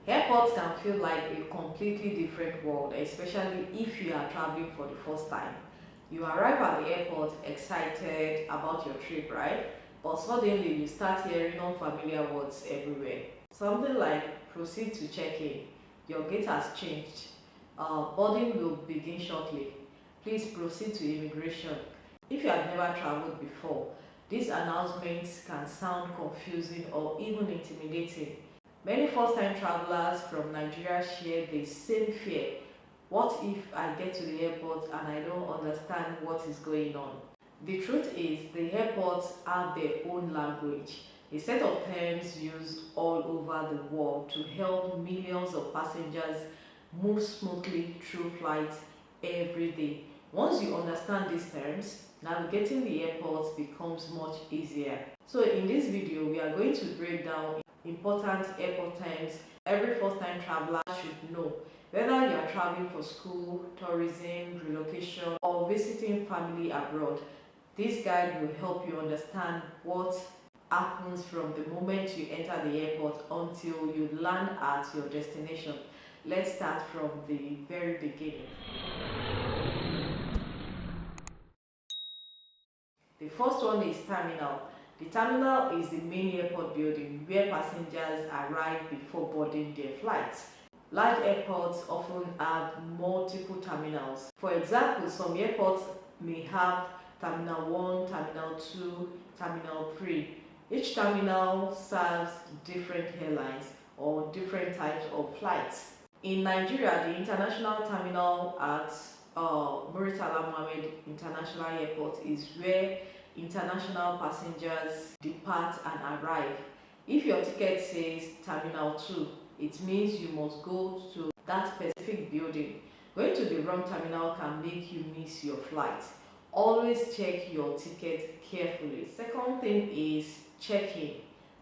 Airports can feel like a completely different world, especially if you are traveling for the first time. You arrive at the airport excited about your trip, right? But suddenly you start hearing unfamiliar words everywhere. Something like proceed to check-in, your gate has changed, boarding will begin shortly, please proceed to immigration. If you have never traveled before, these announcements can sound confusing or even intimidating. Many first-time travelers from Nigeria share the same fear. What if I get to the airport and I don't understand what is going on? The truth is, the airports have their own language, a set of terms used all over the world to help millions of passengers move smoothly through flights every day. Once you understand these terms, navigating the airports becomes much easier. So in this video, we are going to break down important airport terms every first-time traveler should know. Whether you are traveling for school, tourism, relocation, or visiting family abroad, this guide will help you understand what happens from the moment you enter the airport until you land at your destination. Let's start from the very beginning. The first one is terminal. The terminal is the main airport building where passengers arrive before boarding their flights. Large airports often have multiple terminals. For example, some airports may have Terminal 1, Terminal 2, Terminal 3. Each terminal serves different airlines or different types of flights. In Nigeria, the international terminal at Muritala Mohammed International Airport is where international passengers depart and arrive. If your ticket says Terminal 2, it means you must go to that specific building. Going to the wrong terminal can make you miss your flight. Always check your ticket carefully. Second thing is check-in.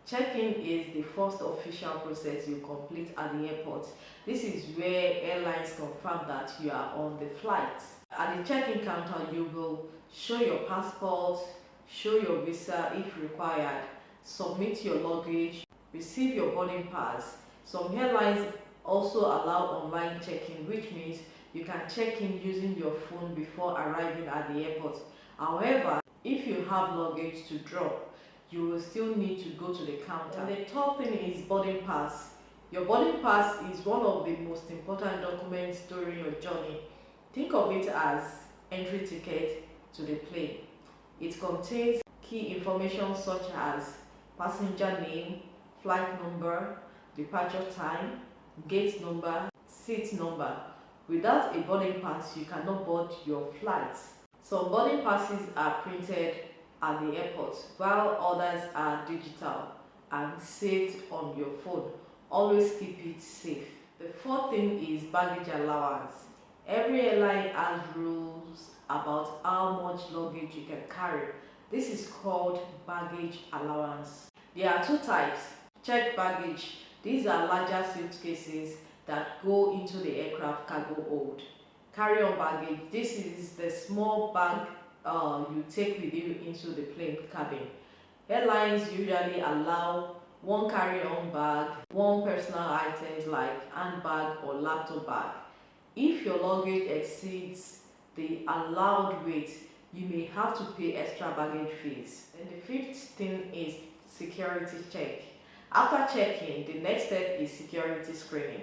Check-in is the first official process you complete at the airport. This is where airlines confirm that you are on the flight. At the check-in counter, you will show your passport, show your visa if required, submit your luggage, receive your boarding pass. Some airlines also allow online check-in, which means you can check in using your phone before arriving at the airport. However, if you have luggage to drop, you will still need to go to the counter. And the third thing is boarding pass. Your boarding pass is one of the most important documents during your journey. Think of it as entry ticket to the plane. It contains key information such as passenger name, flight number, departure time, gate number, seat number. Without a boarding pass, you cannot board your flights. Some boarding passes are printed at the airport, while others are digital and saved on your phone. Always keep it safe. The fourth thing is baggage allowance. Every airline has rules about how much luggage you can carry. This is called baggage allowance. There are two types. Checked baggage. These are larger suitcases that go into the aircraft cargo hold. Carry-on baggage. This is the small bag you take with you into the plane cabin. Airlines usually allow one carry-on bag, one personal items like handbag or laptop bag. If your luggage exceeds the allowed weight, you may have to pay extra baggage fees. And the fifth thing is security check. After check-in, the next step is security screening.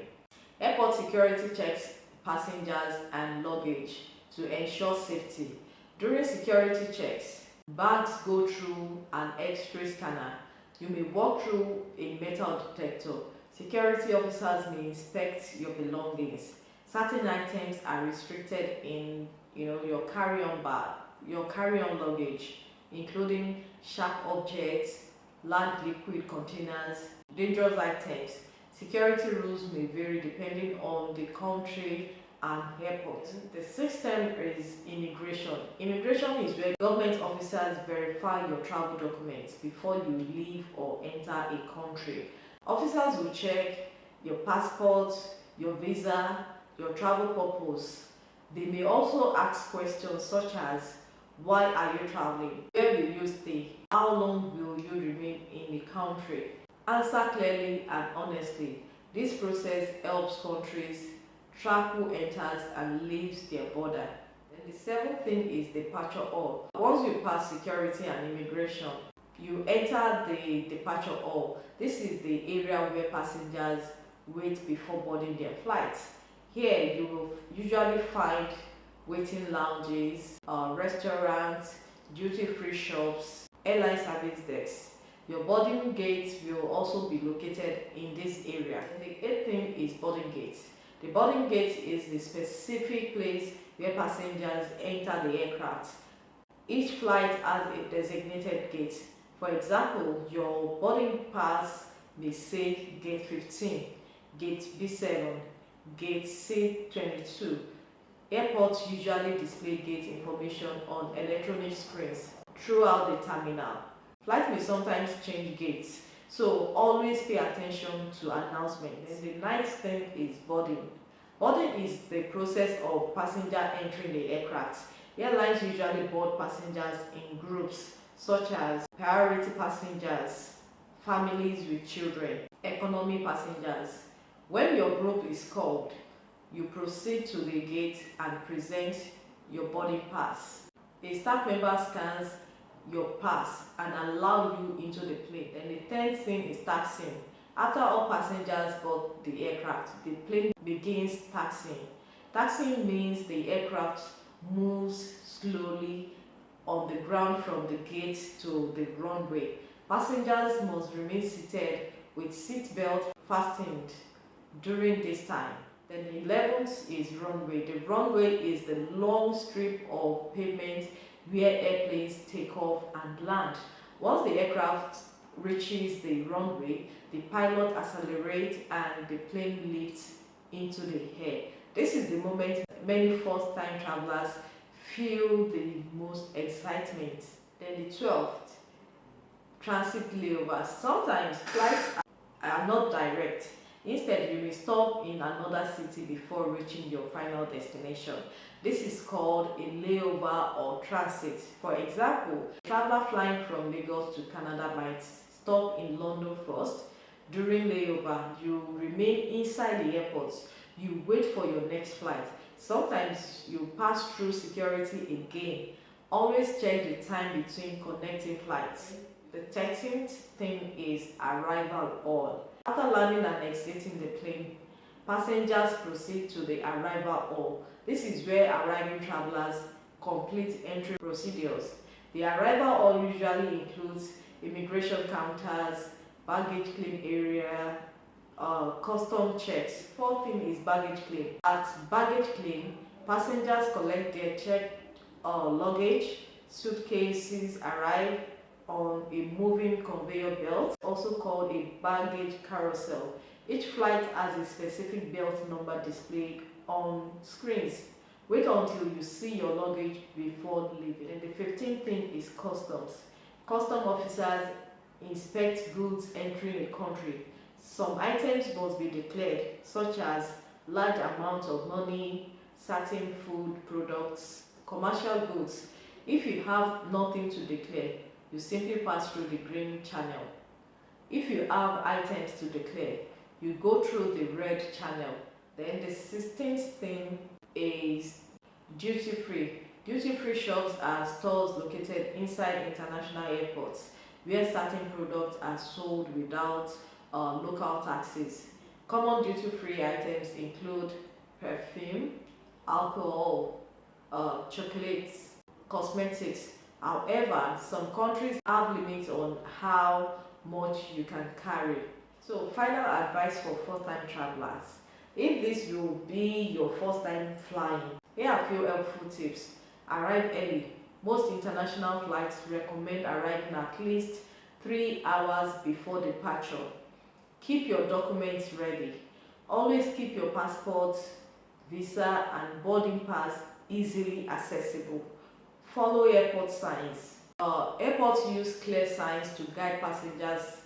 Airport security checks passengers and luggage to ensure safety. During security checks, bags go through an X-ray scanner. You may walk through a metal detector. Security officers may inspect your belongings. Certain items are restricted in your carry-on bag, your carry-on luggage, including sharp objects, large liquid containers, dangerous items. Security rules may vary depending on the country and airport. The system is immigration. Immigration is where government officers verify your travel documents before you leave or enter a country. Officers will check your passport, your visa, your travel purpose. They may also ask questions such as, why are you traveling? Where will you stay? How long will you remain in the country? Answer clearly and honestly. This process helps countries track who enters and leaves their border. And the seventh thing is departure hall. Once you pass security and immigration, you enter the departure hall. This is the area where passengers wait before boarding their flights. Here you will usually find waiting lounges, restaurants, duty-free shops, airline service desks. Your boarding gate will also be located in this area. And the eighth thing is boarding gate. The boarding gate is the specific place where passengers enter the aircraft. Each flight has a designated gate. For example, your boarding pass may say gate 15, gate B7, gate C22. Airports usually display gate information on electronic screens throughout the terminal. Flights may sometimes change gates, so always pay attention to announcements. And the ninth thing is boarding. Boarding is the process of passenger entering the aircraft. Airlines usually board passengers in groups such as priority passengers, families with children, economy passengers. When your group is called, you proceed to the gate and present your boarding pass. A staff member scans your pass and allow you into the plane. Then the 10th thing is taxiing. After all passengers board the aircraft, the plane begins taxiing. Taxiing means the aircraft moves slowly on the ground from the gate to the runway. Passengers must remain seated with seat belts fastened during this time. Then the 11th is runway. The runway is the long strip of pavement where airplanes take off and land. Once the aircraft reaches the runway, the pilot accelerates and the plane lifts into the air. This is the moment many first-time travelers feel the most excitement. Then the 12th, transit layover. Sometimes flights are not direct. Instead, you may stop in another city before reaching your final destination. This is called a layover or transit. For example, a traveler flying from Lagos to Canada might stop in London first. During layover, you remain inside the airport. You wait for your next flight. Sometimes you pass through security again. Always check the time between connecting flights. The 13th thing is arrival hall. After landing and exiting the plane, passengers proceed to the arrival hall. This is where arriving travelers complete entry procedures. The arrival hall usually includes immigration counters, baggage claim area, custom checks. Fourth thing is baggage claim. At baggage claim, passengers collect their checked luggage. Suitcases arrive on a moving conveyor belt, also called a baggage carousel. Each flight has a specific belt number displayed on screens. Wait until you see your luggage before leaving. And the 15th thing is customs. Custom officers inspect goods entering a country. Some items must be declared, such as large amounts of money, certain food products, commercial goods. If you have nothing to declare, you simply pass through the green channel. If you have items to declare, you go through the red channel. Then the 16th thing is duty free. Duty free shops are stores located inside international airports where certain products are sold without local taxes. Common duty free items include perfume, alcohol, chocolates, cosmetics. However, some countries have limits on how much you can carry. So, final advice for first-time travelers. If this will be your first time flying, here are a few helpful tips. Arrive early. Most international flights recommend arriving at least 3 hours before departure. Keep your documents ready. Always keep your passport, visa, and boarding pass easily accessible. Follow airport signs. Airports use clear signs to guide passengers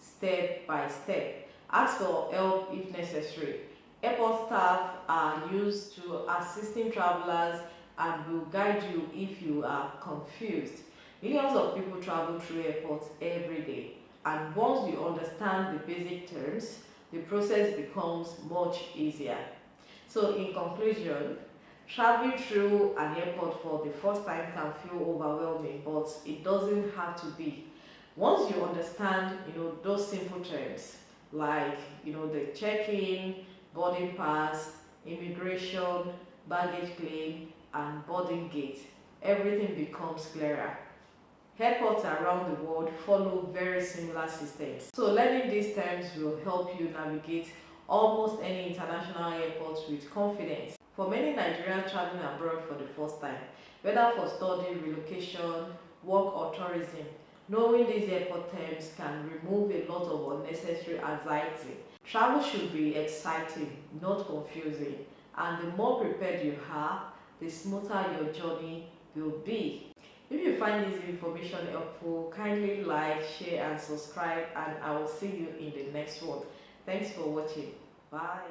step by step. Ask for help if necessary. Airport staff are used to assisting travelers and will guide you if you are confused. Millions of people travel through airports every day, and once you understand the basic terms, the process becomes much easier. So in conclusion, traveling through an airport for the first time can feel overwhelming, but it doesn't have to be. Once you understand, those simple terms like, the check-in, boarding pass, immigration, baggage claim, and boarding gate, everything becomes clearer. Airports around the world follow very similar systems. So learning these terms will help you navigate almost any international airport with confidence. For many Nigerians traveling abroad for the first time, whether for study, relocation, work or tourism, knowing these airport terms can remove a lot of unnecessary anxiety. Travel should be exciting, not confusing, and the more prepared you are, the smoother your journey will be. If you find this information helpful, kindly like, share and subscribe, and I will see you in the next one. Thanks for watching. Bye.